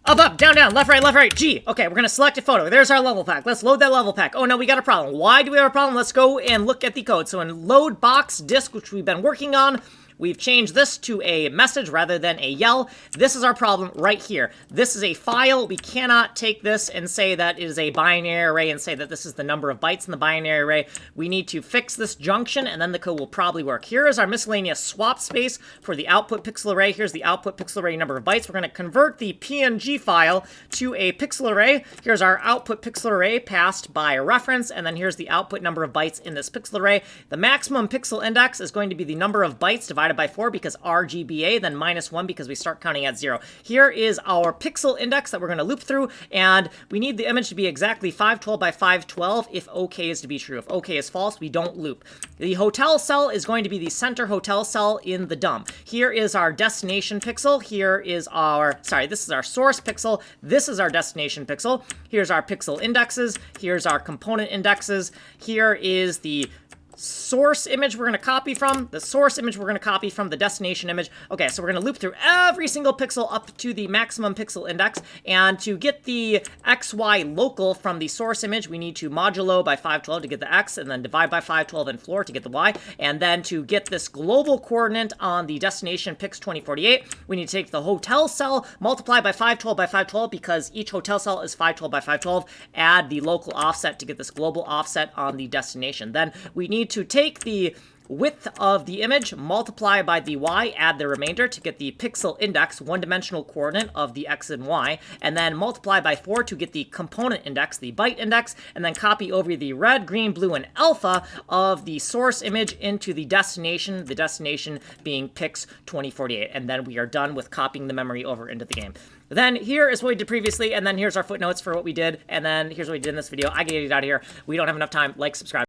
Up, down, down, left, right, G. Okay, we're gonna select a photo. There's our level pack. Let's load that level pack. Oh no, we got a problem. Why do we have a problem? Let's go and look at the code. So in load box disk, which we've been working on, we've changed this to a message rather than a yell. This is our problem right here. This is a file. We cannot take this and say that it is a binary array and say that this is the number of bytes in the binary array. We need to fix this junction, and then the code will probably work. Here is our miscellaneous swap space for the output pixel array. Here's the output pixel array number of bytes. We're going to convert the PNG file to a pixel array. Here's our output pixel array passed by reference, and then here's the output number of bytes in this pixel array. The maximum pixel index is going to be the number of bytes divided by 4 because RGBA, then -1 because we start counting at 0. Here is our pixel index that we're going to loop through, and we need the image to be exactly 512 by 512 if OK is to be true. If OK is false, we don't loop. The hotel cell is going to be the center hotel cell in the DOM. Here is our destination pixel. Here is our, this is our source pixel. This is our destination pixel. Here's our pixel indexes. Here's our component indexes. Here is the source image we're going to copy from, the source image we're going to copy from, the destination image. Okay, so we're going to loop through every single pixel up to the maximum pixel index, and to get the XY local from the source image, we need to modulo by 512 to get the X, and then divide by 512 and floor to get the Y, and then to get this global coordinate on the destination pix 2048, we need to take the hotel cell, multiply by 512 by 512, because each hotel cell is 512 by 512, add the local offset to get this global offset on the destination. Then we need to take the width of the image, multiply by the y, add the remainder to get the pixel index, one-dimensional coordinate of the x and y, and then multiply by 4 to get the component index, the byte index, and then copy over the red, green, blue, and alpha of the source image into the destination being pix 2048, and then we are done with copying the memory over into the game. Then here is what we did previously, and then here's our footnotes for what we did, and then here's what we did in this video. I get it out of here. We don't have enough time. Like, subscribe.